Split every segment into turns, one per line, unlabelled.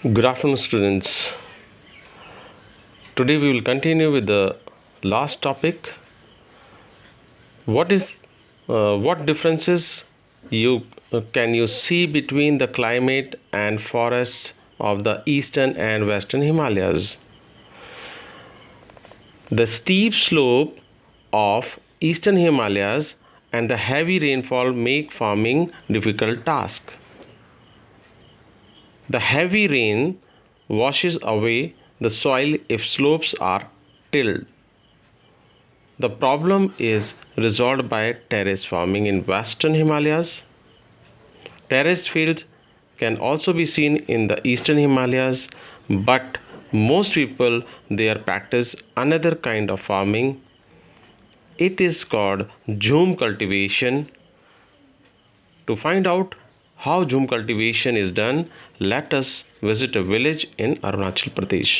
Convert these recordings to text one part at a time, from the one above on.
Good afternoon, students. Today we will continue with the last topic. What differences can you see between the climate and forests of the eastern and western Himalayas? The steep slope of eastern Himalayas and the heavy rainfall make farming difficult task. The heavy rain washes away the soil if slopes are tilled. The problem is resolved by terrace farming in western Himalayas. Terraced fields can also be seen in the eastern Himalayas, but most people there practice another kind of farming. It is called jhum cultivation. To find out how jhum cultivation is done, let us visit a village in Arunachal Pradesh.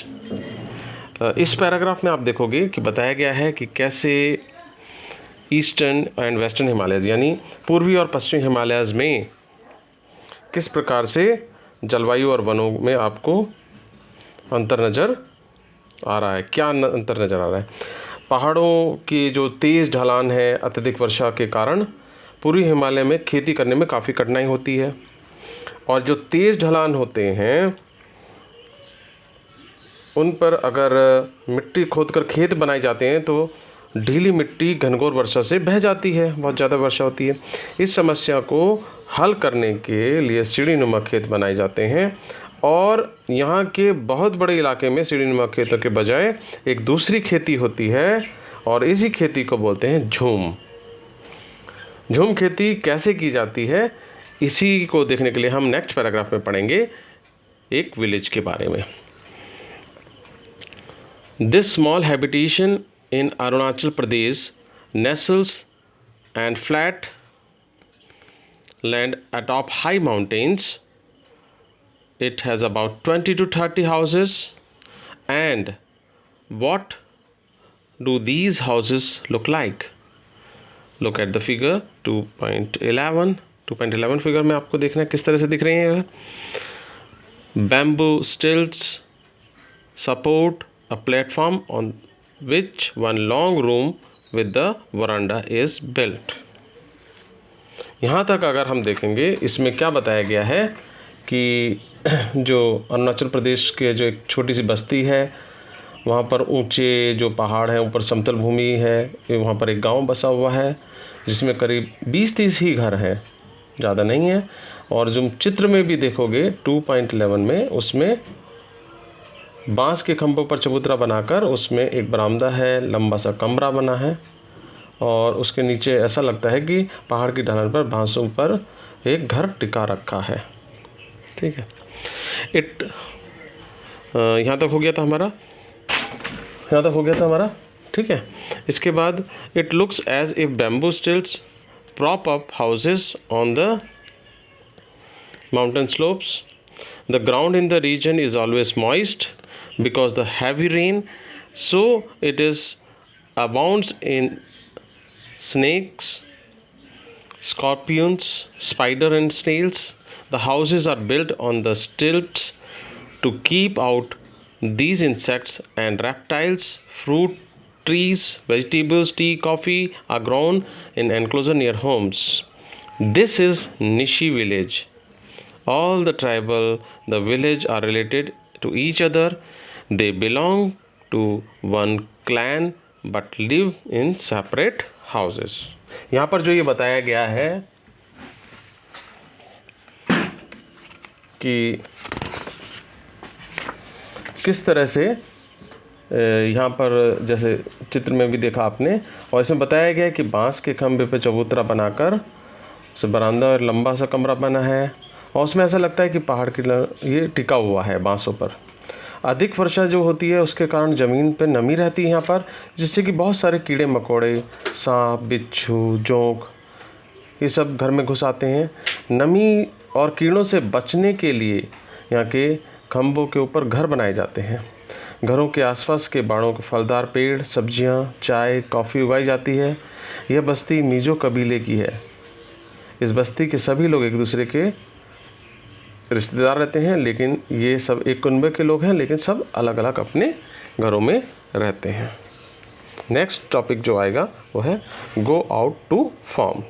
इस paragraph में आप देखोगे कि बताया गया है कि कैसे ईस्टर्न एंड वेस्टर्न हिमालयज़ यानी पूर्वी और पश्चिमी हिमालयज़ में किस प्रकार से जलवायु और वनों में आपको अंतर नज़र आ रहा है. क्या अंतर नज़र आ रहा है? पहाड़ों की जो तेज़ ढलान है अत्यधिक वर्षा के कारण पूर्वी हिमालय में खेती करने में काफ़ी कठिनाई होती है, और जो तेज़ ढलान होते हैं उन पर अगर मिट्टी खोदकर खेत बनाए जाते हैं तो ढीली मिट्टी घनघोर वर्षा से बह जाती है, बहुत ज़्यादा वर्षा होती है. इस समस्या को हल करने के लिए सीढ़ीनुमा खेत बनाए जाते हैं, और यहाँ के बहुत बड़े इलाके में सीढ़ीनुमा खेतों के बजाय एक दूसरी खेती होती है, और इसी खेती को बोलते हैं झूम. झूम खेती कैसे की जाती है, इसी को देखने के लिए हम नेक्स्ट पैराग्राफ में पढ़ेंगे एक विलेज के बारे में. This small habitation in Arunachal Pradesh nestles and flat land atop high mountains. It has about 20 to 30 houses. And what do these houses look like? Look at the figure 2.11. 2.11 figure में आपको देखना है किस तरह से दिख रहे हैं. Bamboo stilts support a platform on which one long room with the veranda is built. यहाँ तक अगर हम देखेंगे इसमें क्या बताया गया है कि जो अरुणाचल प्रदेश के जो एक छोटी सी बस्ती है वहाँ पर ऊंचे जो पहाड़ हैं, ऊपर समतल भूमि है, वहाँ पर एक गांव बसा हुआ है जिसमें करीब 20-30 ही घर हैं, ज़्यादा नहीं है. और जो चित्र में भी देखोगे 2.11 में उसमें बांस के खंभों पर चबूतरा बनाकर उसमें एक बरामदा है, लंबा सा कमरा बना है, और उसके नीचे ऐसा लगता है कि पहाड़ की ढलान पर बांसों पर एक घर टिका रखा है. ठीक है, यहाँ तक हो गया था हमारा. ठीक है, इसके बाद it looks as if bamboo stilts prop up houses on the mountain slopes. The ground in the region is always moist because the heavy rain, so it is abounds in snakes, scorpions, spider and snails. The houses are built on the stilts to keep out these insects and reptiles. Fruit trees, vegetables, tea, coffee are grown in enclosure near homes. This is Nishi village. All the the village are related to each other. They belong to one clan but live in separate houses. यहाँ पर जो ये बताया गया है कि किस तरह से यहाँ पर जैसे चित्र में भी देखा आपने, और इसमें बताया गया है कि बांस के खंभे पर चबूतरा बनाकर उसे बरामदा और लंबा सा कमरा बना है, और उसमें ऐसा लगता है कि पहाड़ की ये टिका हुआ है बांसों पर. अधिक वर्षा जो होती है उसके कारण ज़मीन पर नमी रहती है यहाँ पर, जिससे कि बहुत सारे कीड़े मकोड़े, सांप, बिच्छू, जोंक ये सब घर में घुस आते हैं. नमी और कीड़ों से बचने के लिए यहाँ के खंभों के ऊपर घर बनाए जाते हैं. घरों के आसपास के बाड़ों के फलदार पेड़, सब्जियां, चाय, कॉफ़ी उगाई जाती है. यह बस्ती मिजो कबीले की है. इस बस्ती के सभी लोग एक दूसरे के रिश्तेदार रहते हैं, लेकिन ये सब एक कुनबे के लोग हैं, लेकिन सब अलग अलग अपने घरों में रहते हैं। नेक्स्ट टॉपिक जो आएगा वो है गो आउट टू फार्म।